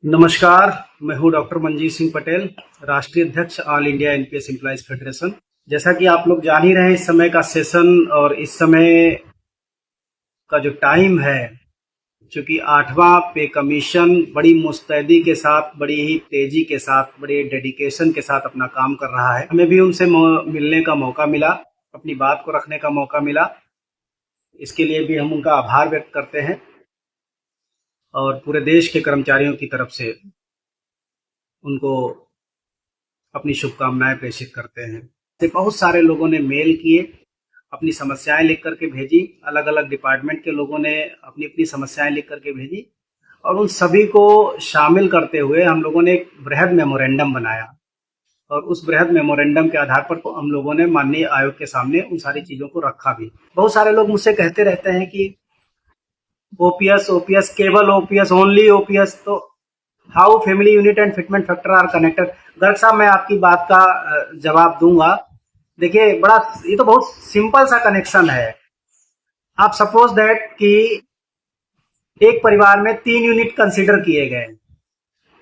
नमस्कार, मैं हूं डॉक्टर मंजीत सिंह पटेल, राष्ट्रीय अध्यक्ष all India NPS employees federation. जैसा कि आप लोग जान ही रहे हैं, इस समय का सेशन और इस समय का जो टाइम है, चूंकि 8वां पे कमीशन बड़ी मुस्तैदी के साथ, बड़ी ही तेजी के साथ, बड़े डेडिकेशन के साथ अपना काम कर रहा है। हमें भी उनसे मिलने का मौका मिला, अपनी बात को रखने का मौका मिला। इसके लिए भी हम उनका आभार व्यक्त करते हैं और पूरे देश के कर्मचारियों की तरफ से उनको अपनी शुभकामनाएं प्रेषित करते हैं। तो बहुत सारे लोगों ने मेल किए, अपनी समस्याएं लिख करके भेजी, अलग अलग डिपार्टमेंट के लोगों ने अपनी अपनी समस्याएं लिख करके भेजी और उन सभी को शामिल करते हुए हम लोगों ने एक बृहद मेमोरेंडम बनाया और उस बृहद मेमोरेंडम के आधार पर हम लोगों ने माननीय आयोग के सामने उन सारी चीजों को रखा भी। बहुत सारे लोग मुझसे कहते रहते हैं कि ओपीएस ओपीएस केवल ओपीएस ओनली ओपीएस, तो how family unit and fitment factor are connected. Garg साहब, मैं आपकी बात का जवाब दूंगा। देखिए, ये तो बहुत सिंपल सा कनेक्शन है। आप सपोज दैट कि एक परिवार में 3 यूनिट कंसीडर किए गए,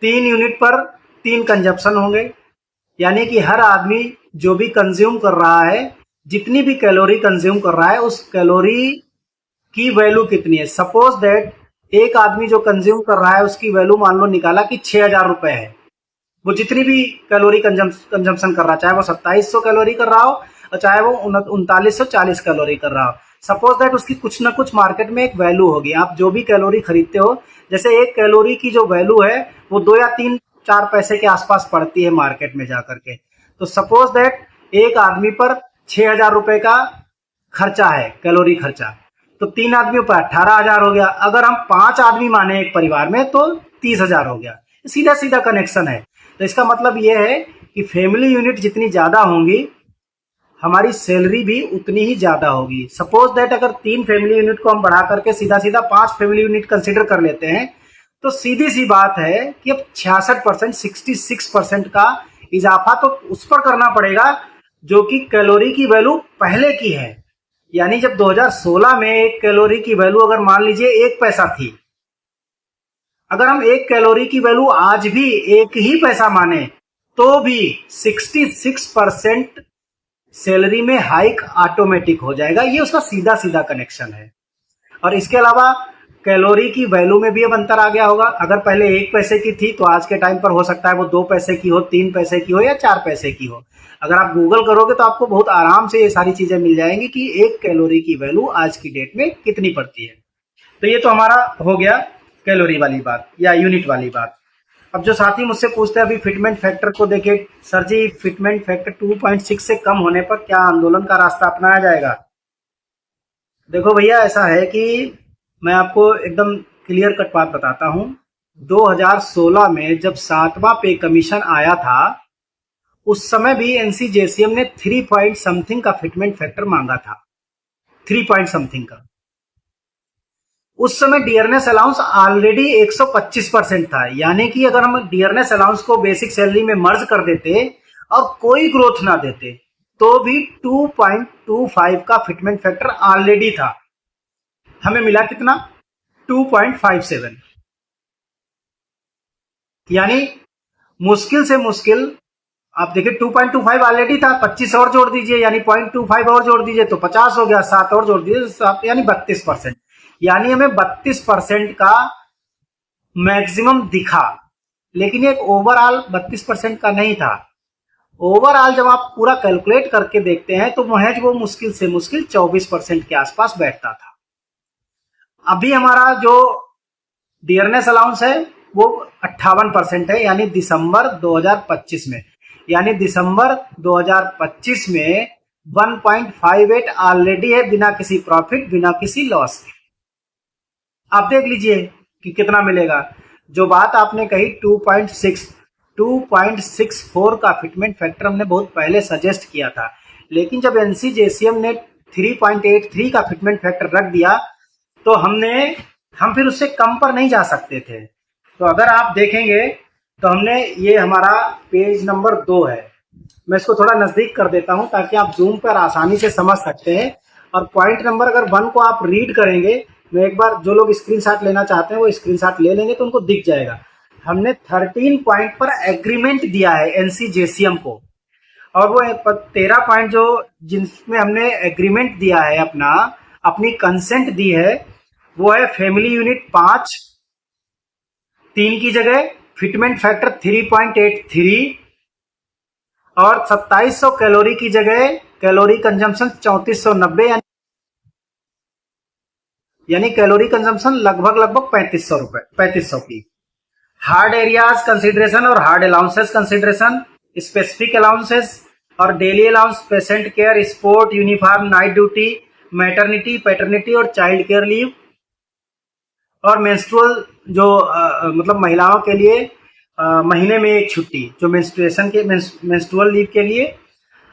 3 यूनिट पर 3 कंजप्शन होंगे, यानी कि हर आदमी जो भी कंज्यूम कर रहा है, जितनी भी कैलोरी कंज्यूम कर रहा है, उस कैलोरी की वैल्यू कितनी है। सपोज दैट एक आदमी जो कंज्यूम कर रहा है उसकी वैल्यू मान लो निकाला कि 6,000 रुपए है। वो जितनी भी कैलोरी कंजम्पशन कर रहा है, चाहे वो 2700 कैलोरी कर रहा हो और चाहे वो 3940 कैलोरी कर रहा हो, सपोज दैट उसकी कुछ ना कुछ मार्केट में एक वैल्यू होगी। आप जो भी कैलोरी खरीदते हो, जैसे एक कैलोरी की जो वैल्यू है वो 2 या 3-4 पैसे के आसपास पड़ती है मार्केट में जाकर के। तो सपोज दैट एक आदमी पर 6,000 रुपए का खर्चा है, कैलोरी खर्चा, तो 3 आदमियों पर 18,000 हो गया। अगर हम 5 आदमी माने एक परिवार में तो 30,000 हो गया। सीधा सीधा कनेक्शन है। तो इसका मतलब यह है कि फैमिली यूनिट जितनी ज्यादा होंगी, हमारी सैलरी भी उतनी ही ज्यादा होगी। सपोज दैट अगर 3 फैमिली यूनिट को हम बढ़ा करके सीधा सीधा 5 फैमिली यूनिट कंसिडर कर लेते हैं, तो सीधी सी बात है कि अब 66%, 66% का इजाफा तो उस पर करना पड़ेगा जो कि कैलोरी की वैल्यू पहले की है। यानी जब 2016 में एक कैलोरी की वैल्यू अगर मान लीजिए 1 पैसा थी, अगर हम एक कैलोरी की वैल्यू आज भी 1 ही पैसा माने तो भी 66% सैलरी में हाइक ऑटोमेटिक हो जाएगा। ये उसका सीधा सीधा कनेक्शन है। और इसके अलावा कैलोरी की वैल्यू में भी अब अंतर आ गया होगा। अगर पहले 1 पैसे की थी तो आज के टाइम पर हो सकता है वो 2 पैसे की हो, 3 पैसे की हो या 4 पैसे की हो। अगर आप गूगल करोगे तो आपको बहुत आराम से ये सारी चीजें मिल जाएंगी कि एक कैलोरी की वैल्यू आज की डेट में कितनी पड़ती है। तो ये तो हमारा हो गया कैलोरी वाली बात या यूनिट वाली बात। अब जो साथी मुझसे पूछते हैं अभी फिटमेंट फैक्टर को देखिए, सर जी फिटमेंट फैक्टर 2.6 से कम होने पर क्या आंदोलन का रास्ता अपनाया जाएगा? देखो भैया, ऐसा है कि मैं आपको एकदम क्लियर कट बात बताता हूं। 2016 में जब 7वां पे कमीशन आया था, उस समय भी एनसीजेसीएम ने 3 पॉइंट समथिंग का फिटमेंट फैक्टर मांगा था, 3 पॉइंट समथिंग का। उस समय डियरनेस अलाउंस ऑलरेडी 125% था। यानी कि अगर हम डियरनेस अलाउंस को बेसिक सैलरी में मर्ज कर देते और कोई ग्रोथ ना देते तो भी 2.25 का फिटमेंट फैक्टर ऑलरेडी था। हमें मिला कितना? 2.57। यानी मुश्किल से मुश्किल आप देखिए 2.25 ऑलरेडी था, 25 और जोड़ दीजिए यानी 0.25 और जोड़ दीजिए तो 50 हो गया, 7 और जोड़ दीजिए 7 यानी 32%। यानी हमें 32% का मैक्सिमम दिखा, लेकिन ये ओवरऑल 32% का नहीं था। ओवरऑल जब आप पूरा कैलकुलेट करके देखते हैं तो महज वो मुश्किल से मुश्किल 24% के आसपास बैठता था। अभी हमारा जो डियरनेस अलाउंस है वो 58% है, यानी दिसंबर 2025 में, यानी दिसंबर 2025 में 1.58 ऑलरेडी है, बिना किसी प्रॉफिट, बिना किसी लॉस। आप देख लीजिए कि कितना मिलेगा। जो बात आपने कही 2.64 का फिटमेंट फैक्टर हमने बहुत पहले सजेस्ट किया था, लेकिन जब एनसीजेसीएम ने 3.83 का फिटमेंट फैक्टर रख दिया तो हम फिर उससे कम पर नहीं जा सकते थे। तो अगर आप देखेंगे तो हमने, ये हमारा पेज नंबर 2 है, मैं इसको थोड़ा नजदीक कर देता हूं ताकि आप जूम पर आसानी से समझ सकते हैं। और पॉइंट नंबर अगर 1 को आप रीड करेंगे, मैं एक बार, जो लोग स्क्रीनशॉट लेना चाहते हैं वो स्क्रीनशॉट ले लेंगे तो उनको दिख जाएगा। हमने 13 पॉइंट पर एग्रीमेंट दिया है एनसीजेसीएम को, और वो 13 पॉइंट जो जिसमें हमने एग्रीमेंट दिया है अपनी कंसेंट दी है, वो है फैमिली यूनिट 5 3 की जगह, फिटमेंट फैक्टर 3.83 और 2700 कैलोरी की जगह कैलोरी कंजम्पशन 3490, यानी कैलोरी कंजम्पशन लगभग 3500 की। हार्ड एरियाज कंसिडरेशन और hard allowances consideration, specific allowances और daily allowance, patient care, sport, uniform night duty, maternity, paternity और चाइल्ड केयर लीव, और मेंस्ट्रुअल जो मतलब महिलाओं के लिए महीने में एक छुट्टी जो मेंस्ट्रुएशन के मेंस्ट्रुअल लीव के लिए,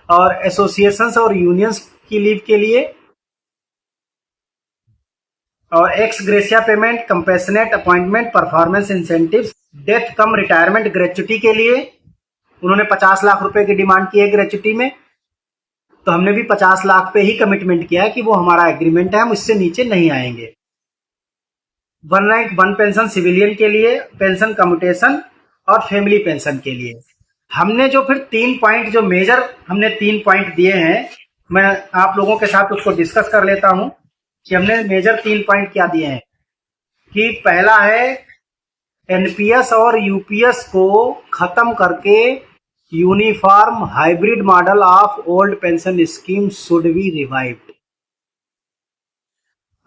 और एसोसिएशंस और यूनियंस की लीव के लिए, और ex gratia payment, compassionate appointment, performance incentives, death cum retirement gratuity के लिए उन्होंने 50 लाख रुपए की डिमांड की है ग्रेच्युटी में, तो हमने भी 50 लाख पे ही कमिटमेंट किया है कि वो हमारा एग्रीमेंट है, हम इससे नीचे नहीं आएंगे। One rank one pension civilian के लिए, पेंशन कम्यूटेशन और फैमिली पेंशन के लिए। हमने जो फिर 3 पॉइंट जो मेजर हमने 3 पॉइंट दिए हैं, मैं आप लोगों के साथ उसको डिस्कस कर लेता हूं कि हमने मेजर 3 पॉइंट क्या दिए हैं। कि पहला है एनपीएस और यूपीएस को खत्म करके uniform hybrid model of old pension scheme should be revived.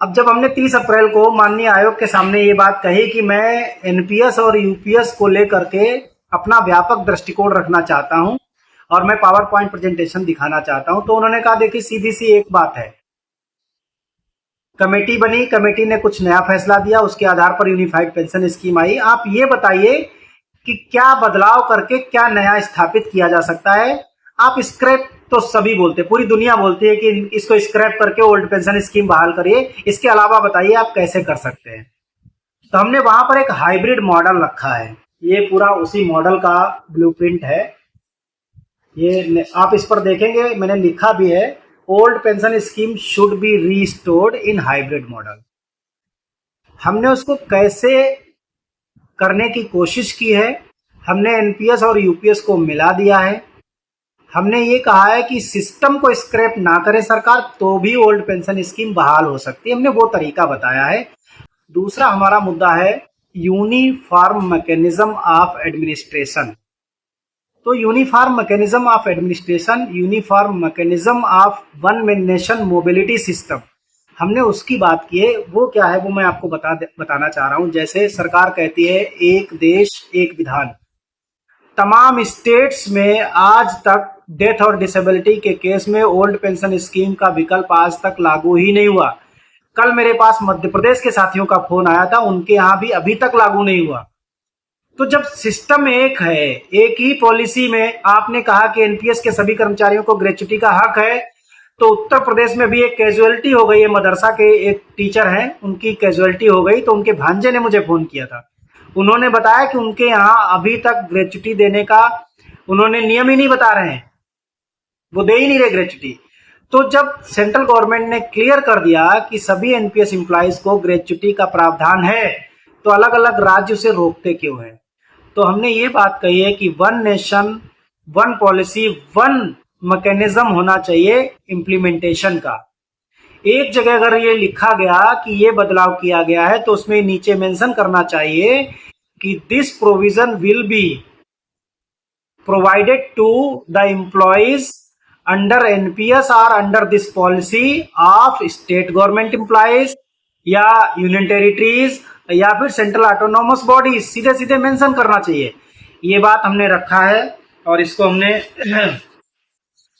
अब जब हमने 30 अप्रैल को माननीय आयोग के सामने ये बात कही कि मैं एनपीएस और यूपीएस को लेकर के अपना व्यापक दृष्टिकोण रखना चाहता हूं और मैं पावर पॉइंट प्रेजेंटेशन दिखाना चाहता हूं, तो उन्होंने कहा देखिए सीधी सी एक बात है, कमेटी बनी, कमेटी ने कुछ नया फैसला दिया, उसके आधार पर यूनिफाइड पेंशन स्कीम आई। आप ये बताइए कि क्या बदलाव करके क्या नया स्थापित किया जा सकता है। आप स्क्रैप तो सभी बोलते, पूरी दुनिया बोलती है कि इसको स्क्रैप करके ओल्ड पेंशन स्कीम बहाल करिए, इसके अलावा बताइए आप कैसे कर सकते हैं। तो हमने वहां पर एक हाइब्रिड मॉडल रखा है, ये पूरा उसी मॉडल का ब्लूप्रिंट है। ये आप इस पर देखेंगे मैंने लिखा भी है, old pension scheme should be restored in hybrid model. हमने उसको कैसे करने की कोशिश की है, हमने एनपीएस और यूपीएस को मिला दिया है। हमने ये कहा है कि सिस्टम को स्क्रैप ना करे सरकार तो भी ओल्ड पेंशन स्कीम बहाल हो सकती है, हमने वो तरीका बताया है। दूसरा हमारा मुद्दा है यूनिफॉर्म मैकेनिज्म ऑफ एडमिनिस्ट्रेशन। तो uniform mechanism of administration, uniform mechanism of one nation mobility system, हमने उसकी बात की है। वो क्या है वो मैं आपको बताना चाह रहा हूं। जैसे सरकार कहती है एक देश एक विधान, तमाम स्टेट्स में आज तक डेथ और डिसेबिलिटी के केस में ओल्ड पेंशन स्कीम का विकल्प आज तक लागू ही नहीं हुआ। कल मेरे पास मध्य प्रदेश के साथियों का फोन आया था, उनके यहां भी अभी तक लागू नहीं हुआ। तो जब सिस्टम एक है, एक ही पॉलिसी में आपने कहा कि एनपीएस के सभी कर्मचारियों को ग्रेच्युटी का हक है, तो उत्तर प्रदेश में भी एक कैजुअलिटी हो गई है। मदरसा के एक टीचर हैं, उनकी कैजुअलिटी हो गई, तो उनके भांजे ने मुझे फोन किया था। उन्होंने बताया कि उनके यहाँ अभी तक ग्रेच्युटी देने का उन्होंने नियम ही नहीं बता रहे हैं, वो दे ही नहीं रहे ग्रेच्युटी। तो जब सेंट्रल गवर्नमेंट ने क्लियर कर दिया कि सभी एनपीएस एम्प्लॉइज को ग्रेच्युटी का प्रावधान है, तो अलग अलग राज्य उसे रोकते क्यों है। तो हमने ये बात कही है कि one nation one policy one mechanism होना चाहिए इम्प्लीमेंटेशन का। एक जगह अगर ये लिखा गया कि ये बदलाव किया गया है, तो उसमें नीचे मेंशन करना चाहिए कि this provision will be provided to the employees under NPS और under this policy of state government employees या यूनियन टेरिटरीज या फिर सेंट्रल ऑटोनोमस बॉडीज, सीधे सीधे मेंशन करना चाहिए। ये बात हमने रखा है और इसको हमने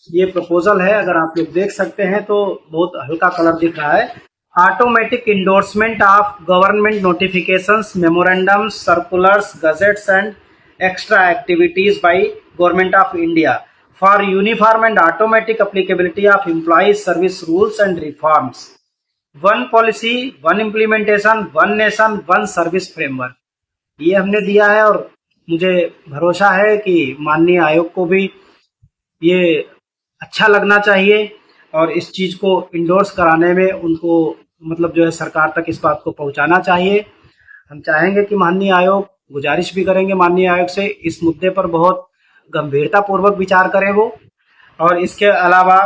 ये प्रपोजल है, अगर आप लोग देख सकते हैं तो बहुत हल्का कलर दिख रहा है। Automatic endorsement of government notifications, memorandums, circulars, gadgets and extra activities by government of India for uniform and automatic applicability of employees service rules and reforms, one policy one implementation, one nation one service framework, ये हमने दिया है। और मुझे भरोसा है कि माननीय आयोग को भी ये अच्छा लगना चाहिए और इस चीज को इंडोर्स कराने में उनको मतलब जो है सरकार तक इस बात को पहुंचाना चाहिए। हम चाहेंगे कि माननीय आयोग गुजारिश भी करेंगे माननीय आयोग से इस मुद्दे पर बहुत गंभीरता पूर्वक विचार करें वो। और इसके अलावा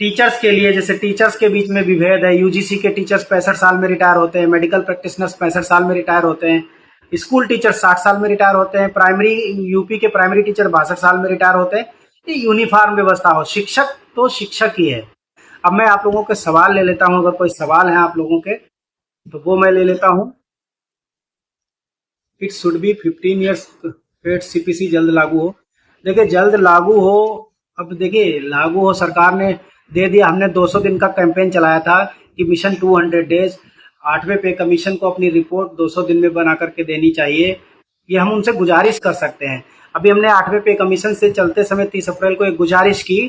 टीचर्स के लिए, जैसे टीचर्स के बीच में विभेद है, यूजीसी के टीचर्स 65 साल में रिटायर होते हैं, मेडिकल प्रैक्टिशनर्स 65 साल में रिटायर होते हैं, स्कूल टीचर 60 साल में रिटायर होते हैं, प्राइमरी यूपी के प्राइमरी टीचर 62 साल में रिटायर होते हैं। ये यूनिफॉर्म व्यवस्था हो, शिक्षक तो शिक्षक ही है। अब मैं आप लोगों के सवाल ले लेता हूं, अगर कोई सवाल है आप लोगों के तो वो मैं ले लेता हूं। It should be 15 years paid CPC जल्द लागू हो। देखिए जल्द लागू हो, अब देखिए लागू हो, सरकार ने दे दिया। हमने 200 दिन का कैंपेन चलाया था कि मिशन 200 डेज, 8वें पे कमीशन को अपनी रिपोर्ट 200 दिन में बना करके देनी चाहिए। ये हम उनसे गुजारिश कर सकते हैं। अभी हमने 8वें पे कमीशन से चलते समय 30 अप्रैल को एक गुजारिश की,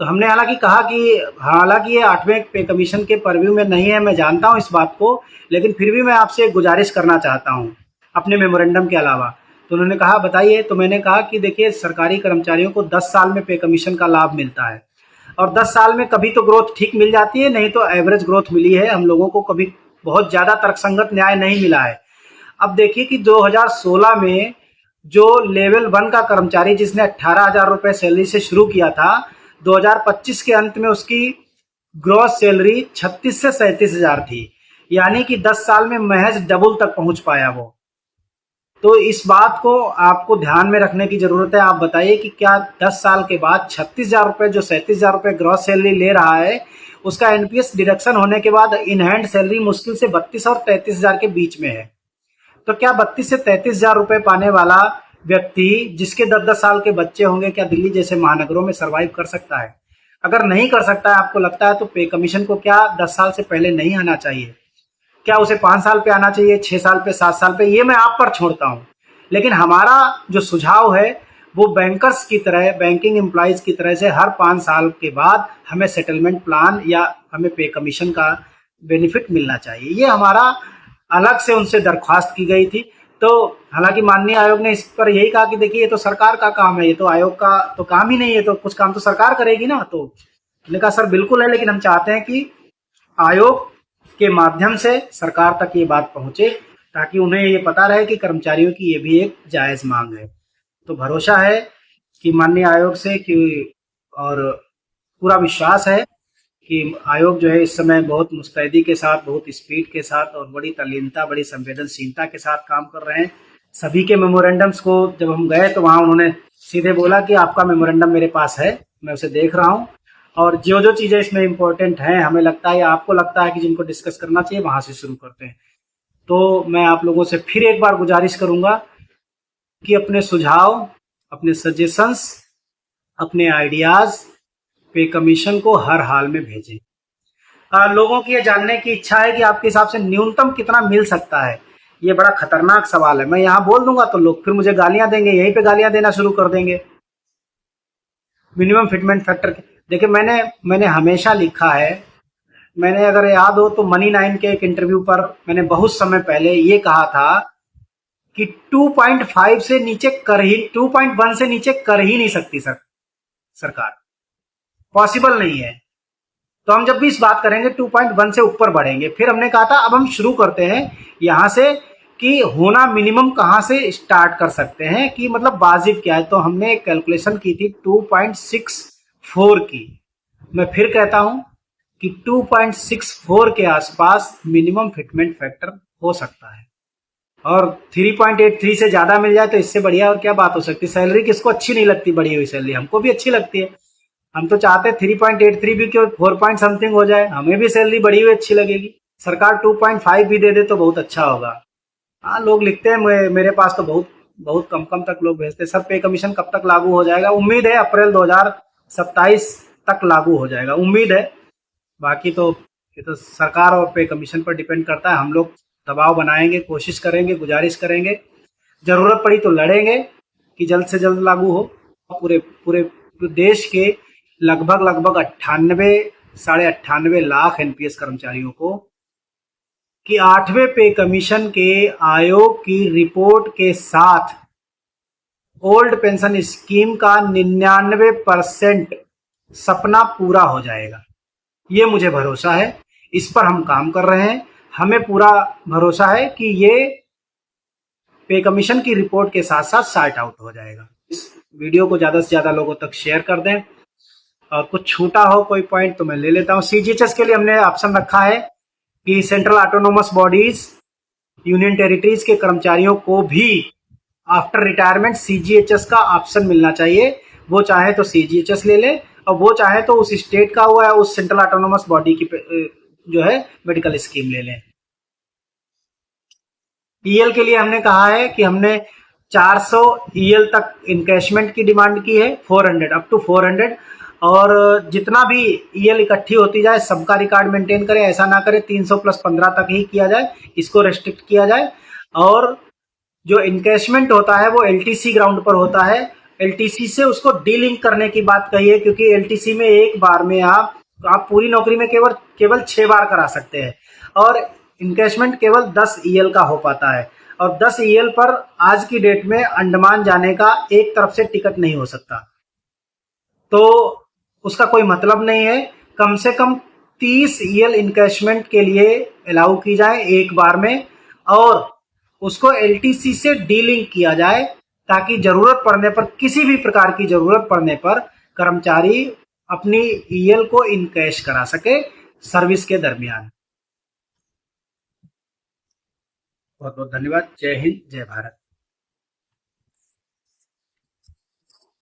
तो हमने हालांकि कहा कि हालांकि ये 8वें पे कमीशन के परव्यू में नहीं है, मैं जानता हूं इस बात को, लेकिन फिर भी मैं आपसे एक गुजारिश करना चाहता हूं अपने मेमोरेंडम के अलावा। तो उन्होंने कहा बताइए, तो मैंने कहा कि देखिए सरकारी कर्मचारियों को 10 साल में पे कमीशन का लाभ मिलता है, और 10 साल में कभी तो ग्रोथ ठीक मिल जाती है, नहीं तो एवरेज ग्रोथ मिली है हम लोगों को, कभी बहुत ज्यादा तर्कसंगत न्याय नहीं मिला है। अब देखिए कि 2016 में जो लेवल 1 का कर्मचारी जिसने 18,000 रुपए सैलरी से शुरू किया था, 2025 के अंत में उसकी ग्रॉस सैलरी 36 से 37,000 थी, यानी कि 10 साल में महज डबल तक पहुंच पाया वो। तो इस बात को आपको ध्यान में रखने की जरूरत है। आप बताइए कि क्या 10 साल के बाद 36,000 रुपए, जो 37,000 रुपए ग्रॉस सैलरी ले रहा है, उसका एनपीएस डिडक्शन होने के बाद इन हैंड सैलरी मुश्किल से 32 और 33,000 के बीच में है। तो क्या 32 से 33,000 रुपए पाने वाला व्यक्ति जिसके 10-10 साल के बच्चे होंगे, क्या दिल्ली जैसे महानगरों में सरवाइव कर सकता है? अगर नहीं कर सकता है, आपको लगता है, तो पे कमीशन को क्या 10 साल से पहले नहीं आना चाहिए? क्या उसे 5 साल पे आना चाहिए, 6 साल पे, 7 साल पे? ये मैं आप पर छोड़ता हूं। लेकिन हमारा जो सुझाव है वो बैंकर्स की तरह, बैंकिंग एम्प्लॉइज की तरह से हर 5 साल के बाद हमें सेटलमेंट प्लान या हमें पे कमीशन का बेनिफिट मिलना चाहिए। ये हमारा अलग से उनसे दरख्वास्त की गई थी। तो हालांकि माननीय आयोग ने इस पर यही कहा कि देखिए ये तो सरकार का काम है, ये तो आयोग का तो काम ही नहीं है, तो कुछ काम तो सरकार करेगी ना। तो मैंने कहा सर बिल्कुल है, लेकिन हम चाहते हैं कि आयोग के माध्यम से सरकार तक ये बात पहुंचे, ताकि उन्हें ये पता रहे कि कर्मचारियों की ये भी एक जायज मांग है। तो भरोसा है कि माननीय आयोग से कि, और पूरा विश्वास है कि आयोग जो है इस समय बहुत मुस्तैदी के साथ, बहुत स्पीड के साथ और बड़ी तल्लीनता, बड़ी संवेदनशीलता के साथ काम कर रहे हैं। सभी के मेमोरेंडम्स को जब हम गए तो वहाँ उन्होंने सीधे बोला कि आपका मेमोरेंडम मेरे पास है, मैं उसे देख रहा हूँ, और जो जो चीज़ें इसमें इम्पोर्टेंट हैं, हमें लगता है या आपको लगता है कि जिनको डिस्कस करना चाहिए, वहाँ से शुरू करते हैं। तो मैं आप लोगों से फिर एक बार गुजारिश करूँगा कि अपने सुझाव, अपने सजेशंस, अपने आइडियाज़ पे कमीशन को हर हाल में भेजें। लोगों की ये जानने की इच्छा है कि आपके हिसाब से न्यूनतम कितना मिल सकता है। ये बड़ा खतरनाक सवाल है। मैं यहाँ बोल दूंगा तो लोग फिर मुझे गालियां देंगे, यहीं पे गालियां देना शुरू कर देंगे। मिनिमम फिटमेंट फैक्टर, देखिए मैंने हमेशा लिखा है, मैंने अगर याद हो तो मनी 9 के एक इंटरव्यू पर मैंने बहुत समय पहले ये कहा था कि 2.5 से नीचे कर ही, 2.1 से नीचे कर ही नहीं सकती सरकार, पॉसिबल नहीं है। तो हम जब भी इस बात करेंगे 2.1 से ऊपर बढ़ेंगे। फिर हमने कहा था अब हम शुरू करते हैं यहां से कि होना मिनिमम कहां से स्टार्ट कर सकते हैं, कि मतलब वाजिब क्या है। तो हमने एक कैलकुलेशन की थी 2.64 की। मैं फिर कहता हूं कि 2.64 के आसपास मिनिमम फिटमेंट फैक्टर हो सकता है, और 3.83 से ज्यादा मिल जाए तो इससे बढ़िया और क्या बात हो सकती है। सैलरी किसको अच्छी नहीं लगती? बढ़ी हुई सैलरी हमको भी अच्छी लगती है। हम तो चाहते हैं 3.83 भी क्यों, 4 पॉइंट समथिंग हो जाए, हमें भी सैलरी बढ़ी हुई अच्छी लगेगी। सरकार 2.5 भी दे दे तो बहुत अच्छा होगा। हाँ, लोग लिखते हैं, मेरे पास तो बहुत बहुत कम कम तक लोग भेजते हैं। सर पे कमीशन कब तक लागू हो जाएगा? उम्मीद है अप्रैल 2027 तक लागू हो जाएगा, उम्मीद है। बाकी तो ये तो सरकार और पे कमीशन पर डिपेंड करता है। हम लोग दबाव बनाएंगे, कोशिश करेंगे, गुजारिश करेंगे, जरूरत पड़ी तो लड़ेंगे कि जल्द से जल्द लागू हो। पूरे पूरे देश के लगभग लगभग 98 98.5 लाख एनपीएस कर्मचारियों को कि 8वें पे कमीशन के आयोग की रिपोर्ट के साथ ओल्ड पेंशन स्कीम का 99% सपना पूरा हो जाएगा। ये मुझे भरोसा है, इस पर हम काम कर रहे हैं। हमें पूरा भरोसा है कि ये पे कमीशन की रिपोर्ट के साथ साथ सॉर्ट आउट हो जाएगा। इस वीडियो को ज़्यादा से ज़्यादा लोगों तक शेयर कर दें। कुछ छूटा हो कोई पॉइंट तो मैं ले लेता हूँ। सीजीएचएस के लिए हमने ऑप्शन रखा है कि central autonomous bodies, union territories के कर्मचारियों को भी आफ्टर रिटायरमेंट सीजीएचएस का ऑप्शन मिलना चाहिए। वो चाहे तो सीजीएचएस ले ले और वो चाहे तो उस स्टेट का हुआ है उस सेंट्रल ऑटोनोमस बॉडी की जो है मेडिकल स्कीम ले लें। ईएल के लिए हमने कहा है कि हमने 400 ईएल तक इनकैशमेंट की डिमांड की है, 400 अप टू 400, और जितना भी ईएल इकट्ठी होती जाए सबका रिकॉर्ड मेंटेन करें, ऐसा ना करें 300 प्लस 15 तक ही किया जाए, इसको रेस्ट्रिक्ट किया जाए। और जो इनकैशमेंट होता है वो एलटीसी ग्राउंड पर होता है, एलटीसी से उसको डीलिंक करने की बात कही है, क्योंकि एलटीसी में एक बार में आप पूरी नौकरी में केवल केवल 6 बार करा सकते हैं और इनकैशमेंट केवल 10 ईएल का हो पाता है, और 10 ईएल पर आज की डेट में अंडमान जाने का एक तरफ से टिकट नहीं हो सकता, तो उसका कोई मतलब नहीं है। कम से कम 30 ईएल इनकैशमेंट के लिए अलाउ की जाए एक बार में, और उसको एलटीसी से डीलिंक किया जाए ताकि जरूरत पड़ने पर, किसी भी प्रकार की जरूरत पड़ने पर कर्मचारी अपनी ईएल को इनकैश करा सके सर्विस के दरमियान। बहुत बहुत धन्यवाद। जय हिंद, जय भारत।